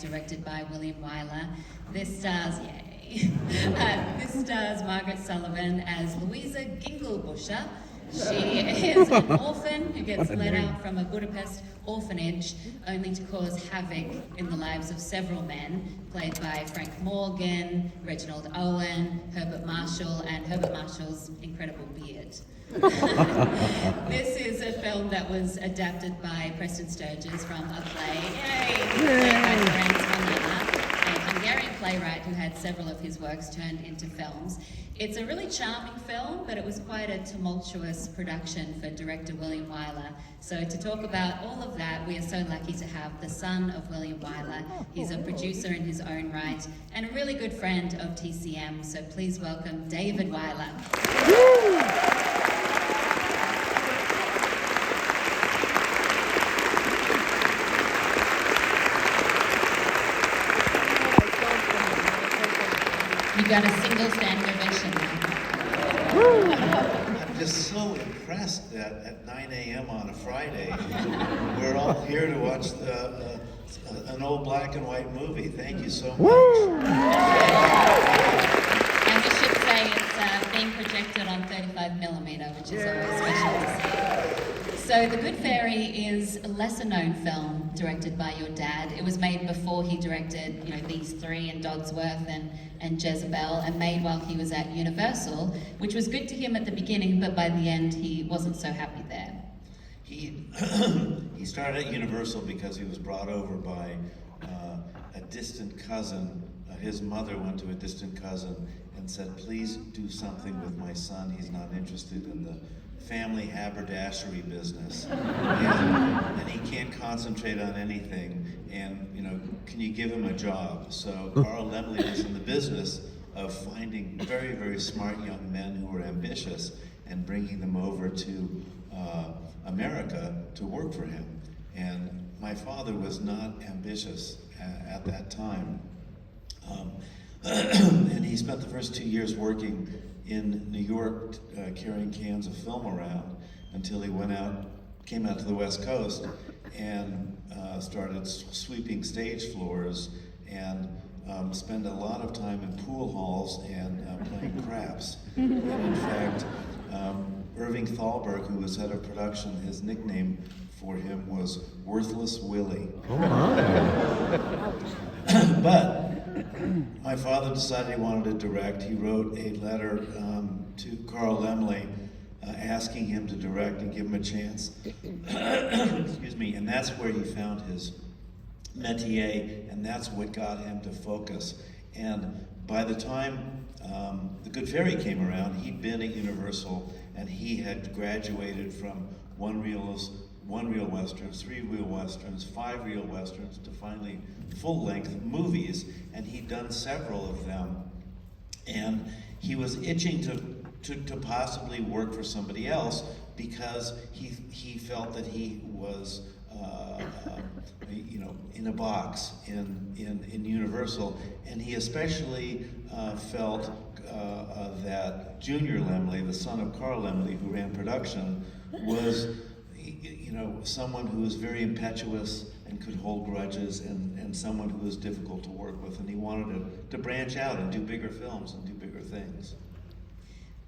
directed by William Wyler. This stars, this stars Margaret Sullivan as Louisa Gingelbuscher. She is an orphan who gets let out from a Budapest orphanage only to cause havoc in the lives of several men, played by Frank Morgan, Reginald Owen, Herbert Marshall, and Herbert Marshall's incredible beard. This is a film that was adapted by Preston Sturges from a play, played by Ferenc Molnár, a Hungarian playwright who had several of his works turned into films. It's a really charming film, but it was quite a tumultuous production for director William Wyler. So to talk about all of that, we are so lucky to have the son of William Wyler. He's a producer in his own right and a really good friend of TCM. So please welcome David Wyler. You got a single standing ovation. I'm just so impressed that at 9 a.m. on a Friday, we're all here to watch an old black and white movie. Thank you so much. And we should say it's being projected on 35mm, which is always special to see. So The Good Fairy is a lesser-known film directed by your dad. It was made before he directed, these three and Dodsworth and Jezebel, and made while he was at Universal, which was good to him at the beginning, but by the end he wasn't so happy there. He started at Universal because he was brought over by a distant cousin. His mother went to a distant cousin and said, "Please do something with my son. He's not interested in the family haberdashery business, and he can't concentrate on anything, and can you give him a job?" So Carl Laemmle was in the business of finding very, very smart young men who were ambitious and bringing them over to America to work for him. And my father was not ambitious at that time. And he spent the first 2 years working in New York, carrying cans of film around until he came out to the West Coast and started sweeping stage floors and spent a lot of time in pool halls and playing craps. And in fact, Irving Thalberg, who was head of production, his nickname for him was Worthless Willie. Oh my. But my father decided he wanted to direct. He wrote a letter to Carl Laemmle asking him to direct and give him a chance. Excuse me. And that's where he found his métier, and that's what got him to focus. And by the time The Good Fairy came around, he'd been at Universal, and he had graduated from one-reel westerns, three-reel westerns, five-reel westerns, to finally full-length movies, and he'd done several of them. And he was itching to possibly work for somebody else because he felt that he was in a box in Universal, and he especially felt that Junior Laemmle, the son of Carl Laemmle, who ran production, was someone who was very impetuous and could hold grudges, and someone who was difficult to work with, and he wanted to branch out and do bigger films and do bigger things.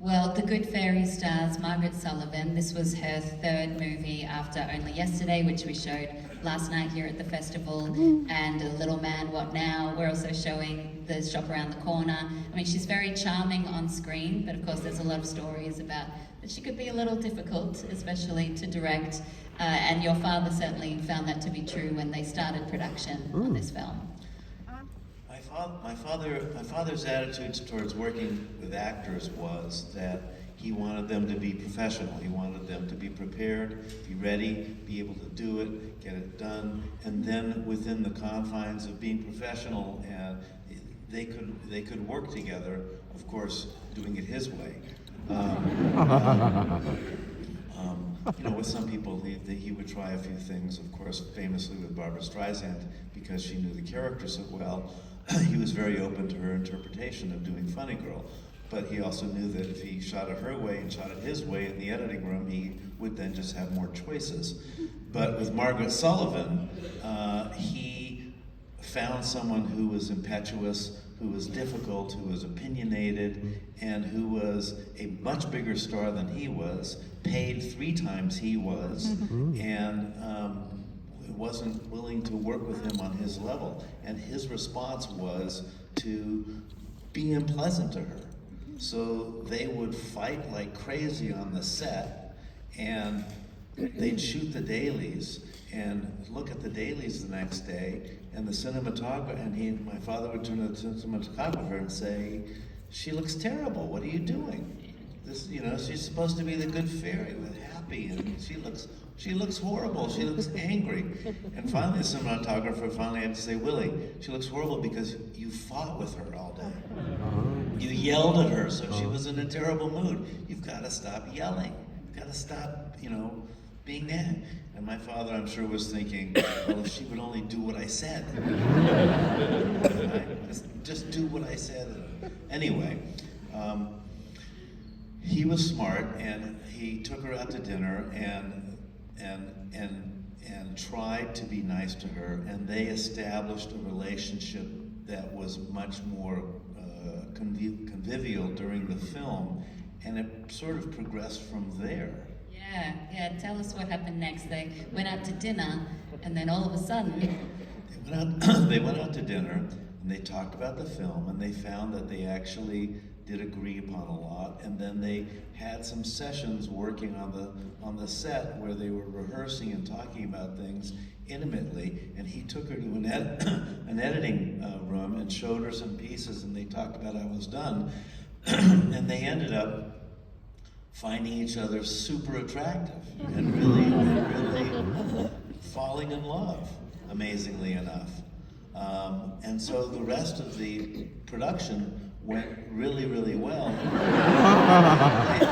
Well, The Good Fairy stars Margaret Sullivan. This was her third movie after Only Yesterday, which we showed last night here at the festival, and Little Man, What Now? We're also showing The Shop Around the Corner. I mean, she's very charming on screen, but of course there's a lot of stories about that she could be a little difficult, especially to direct, and your father certainly found that to be true when they started production on this film. My father's attitude towards working with actors was that he wanted them to be professional. He wanted them to be prepared, be ready, be able to do it, get it done, and then within the confines of being professional, they could work together. Of course, doing it his way. With some people, he would try a few things. Of course, famously with Barbra Streisand, because she knew the character so well. He was very open to her interpretation of doing Funny Girl, but he also knew that if he shot it her way and shot it his way in the editing room, he would then just have more choices. But with Margaret Sullivan, he found someone who was impetuous, who was difficult, who was opinionated, and who was a much bigger star than he was, paid 3 times he was, and wasn't willing to work with him on his level. And his response was to be unpleasant to her. So they would fight like crazy on the set, and they'd shoot the dailies and look at the dailies the next day, and the cinematographer, and my father would turn to the cinematographer and say, "She looks terrible, what are you doing? This, she's supposed to be the good fairy with happy, and she looks horrible, she looks angry." And finally the cinematographer had to say, "Willie, she looks horrible because you fought with her all day. You yelled at her, so she was in a terrible mood. You've got to stop yelling. You've got to stop, being mad." And my father, I'm sure, was thinking, well, if she would only do what I said. Right? Just do what I said. Anyway, he was smart, and he took her out to dinner and tried to be nice to her, and they established a relationship that was much more convivial during the film, and it sort of progressed from there. Yeah, tell us what happened next. They went out to dinner, and then all of a sudden... They went out to dinner, and they talked about the film, and they found that they actually did agree upon a lot, and then they had some sessions working on the set where they were rehearsing and talking about things intimately, and he took her to an editing room and showed her some pieces, and they talked about how it was done, and they ended up finding each other super attractive and really falling in love, amazingly enough. And so the rest of the production went really, really well. She's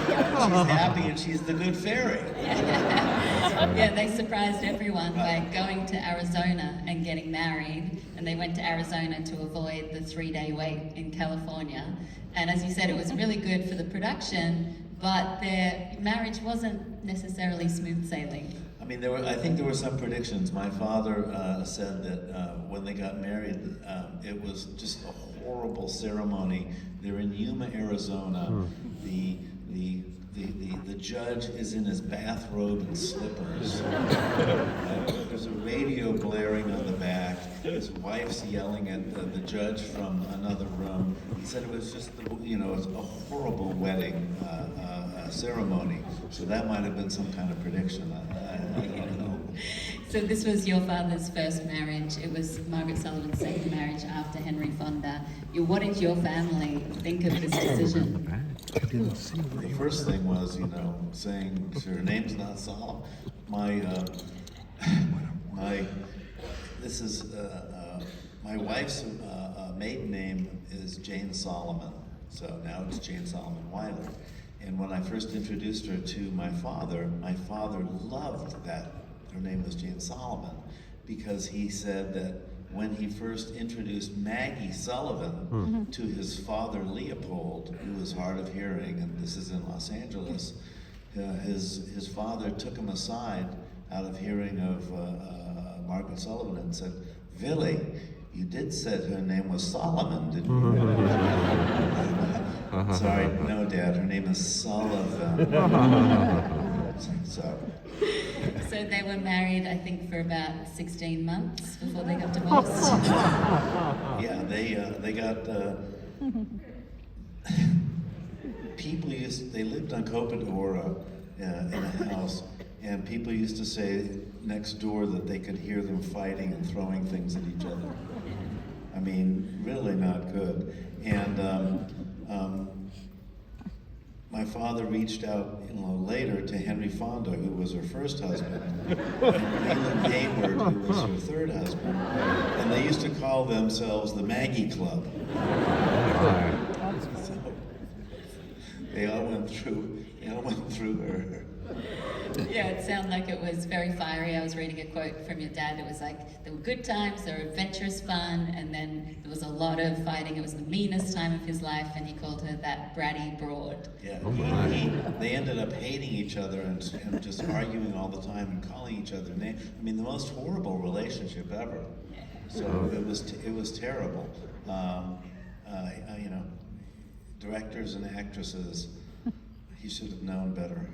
happy and she's the good fairy. Yeah, they surprised everyone by going to Arizona and getting married, and they went to Arizona to avoid the 3-day wait in California. And as you said, it was really good for the production, but their marriage wasn't necessarily smooth sailing. I mean, I think there were some predictions. My father said that when they got married, it was just a horrible ceremony. They're in Yuma, Arizona. The judge is in his bathrobe and slippers. There's a radio blaring on the back. His wife's yelling at the judge from another room. He said it was just, it was a horrible wedding ceremony. So that might have been some kind of prediction. I don't know. So this was your father's first marriage. It was Margaret Sullivan's second marriage after Henry Fonda. What did your family think of this decision? The first thing was, saying her name's not Solomon. My wife's maiden name is Jane Solomon, so now it's Jane Solomon Wyler. And when I first introduced her to my father loved that her name was Jane Solomon, because he said that when he first introduced Maggie Sullivan to his father Leopold, who was hard of hearing, and this is in Los Angeles, his father took him aside out of hearing of Margaret Sullivan and said, "Villy, you did say her name was Solomon, didn't you?" "Sorry, no, Dad, her name is Sullivan." So they were married, I think, for about 16 months before they got divorced. Yeah, they got they lived on Copadora in a house, and people used to say next door that they could hear them fighting and throwing things at each other. I mean, really not good. And my father reached out later to Henry Fonda, who was her first husband, and Leland Hayward, who was her third husband, and they used to call themselves the Maggie Club. So they all went through her. Yeah, it sounded like it was very fiery. I was reading a quote from your dad. It was like, there were good times, there were adventurous fun, and then there was a lot of fighting. It was the meanest time of his life, and he called her that bratty broad. Yeah, they ended up hating each other and just arguing all the time and calling each other names. I mean, the most horrible relationship ever. So it was terrible. You know, directors and actresses, he should have known better.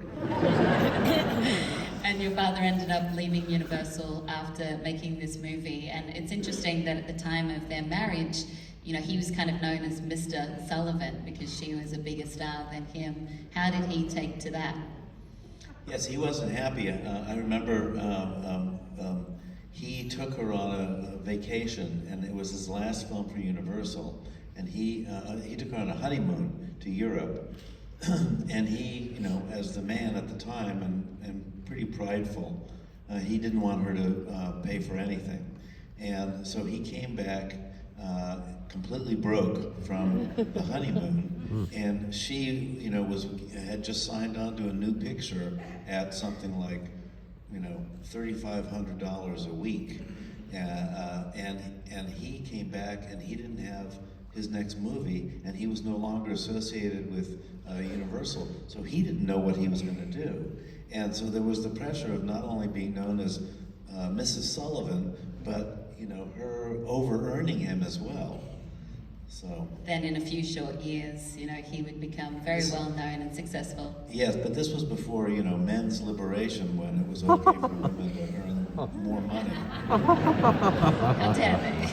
And your father ended up leaving Universal after making this movie, and it's interesting that at the time of their marriage, you know, he was kind of known as Mr. Sullivan because she was a bigger star than him. How did he take to that? Yes, he wasn't happy. I remember he took her on a vacation, and it was his last film for Universal, and he took her on a honeymoon to Europe, and he, you know, as the man at the time and pretty prideful, he didn't want her to pay for anything, and so he came back completely broke from the honeymoon, and she, you know, had just signed on to a new picture at something like, you know, $3,500 a week, and he came back and he didn't have his next movie, and he was no longer associated with Universal, so he didn't know what he was going to do, and so there was the pressure of not only being known as Mrs. Sullivan, but, you know, her over-earning him as well. So then in a few short years, you know, he would become very well known and successful. Yes, but this was before, you know, men's liberation, when it was okay for women to earn more money. How dare they?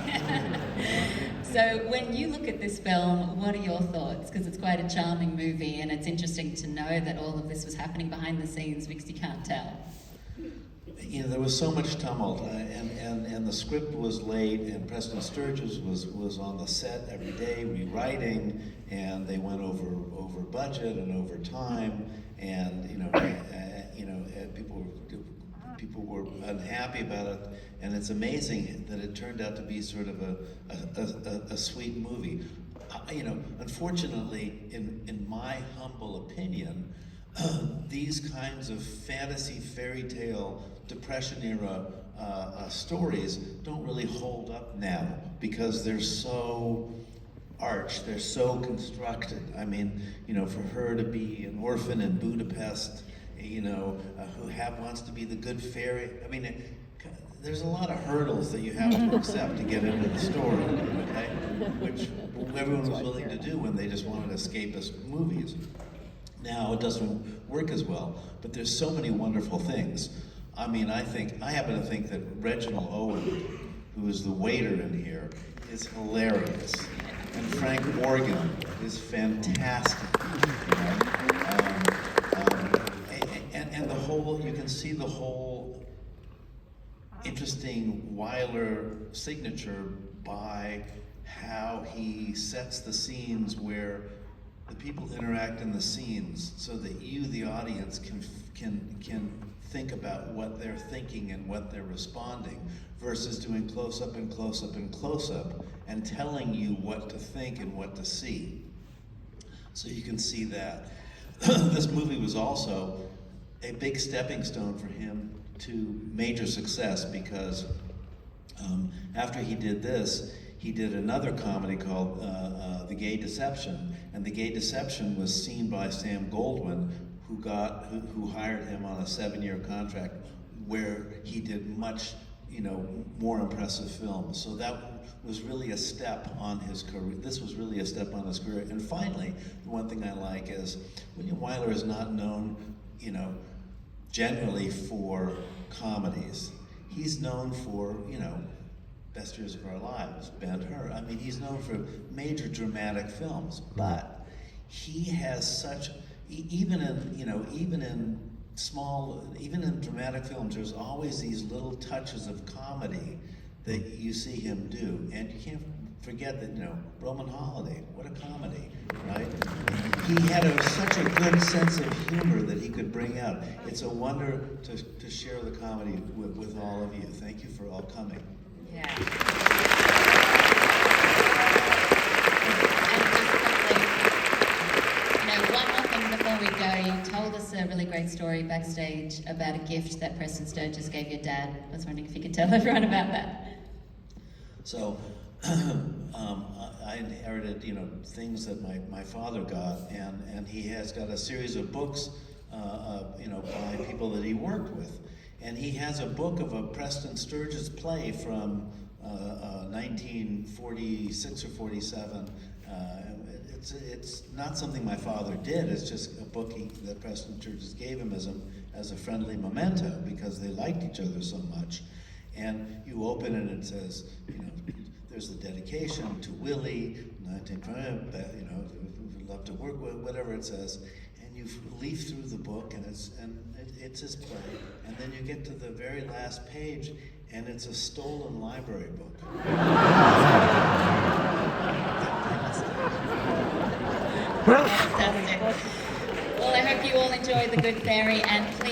So when you look at this film, what are your thoughts? Because it's quite a charming movie, and it's interesting to know that all of this was happening behind the scenes because you can't tell. You know, there was so much tumult, and the script was late, and Preston Sturges was on the set every day rewriting, and they went over budget and over time, and people were unhappy about it, and it's amazing that it turned out to be sort of a sweet movie. You know, unfortunately, in my humble opinion, these kinds of fantasy fairy tale Depression era stories don't really hold up now because they're so arch, they're so constructed. I mean, you know, for her to be an orphan in Budapest, you know, who wants to be the good fairy. I mean, there's a lot of hurdles that you have to accept to get into the story, okay? Which everyone was willing to do when they just wanted escapist movies. Now it doesn't work as well, but there's so many wonderful things. I mean, I happen to think that Reginald Owen, who is the waiter in here, is hilarious. And Frank Morgan is fantastic. You know? And the whole, you can see the whole interesting Wyler signature by how he sets the scenes where the people interact in the scenes so that you, the audience, can think about what they're thinking and what they're responding, versus doing close-up and close-up and close-up and telling you what to think and what to see. So you can see that. This movie was also a big stepping stone for him to major success, because after he did this, he did another comedy called The Gay Deception, and The Gay Deception was seen by Sam Goldwyn, who hired him on a 7-year contract where he did much, you know, more impressive films. So that was really a step on his career. This was really a step on his career. And finally, the one thing I like is William Wyler is not known, you know, generally for comedies. He's known for, you know, Best Years of Our Lives, Ben-Hur. I mean, he's known for major dramatic films, but he has such, even in dramatic films, there's always these little touches of comedy that you see him do. And you can't forget that, you know, Roman Holiday, what a comedy, right? He had such a good sense of humor that he could bring out. It's a wonder to share the comedy with all of you. Thank you for all coming. Yeah. One more thing before we go. You told us a really great story backstage about a gift that Preston Sturges gave your dad. I was wondering if you could tell everyone about that. So, I inherited, you know, things that my father got, and he has got a series of books, you know, by people that he worked with. And he has a book of a Preston Sturges play from 1946 or 47. It's not something my father did. It's just a book that Preston Churches gave him as a friendly memento because they liked each other so much. And you open it and it says, there's the dedication to Willie, 1920, we'd love to work with, whatever it says. And you leaf through the book and it's his play. And then you get to the very last page and it's a stolen library book. Fantastic. Well, I hope you all enjoyed The Good Fairy, and please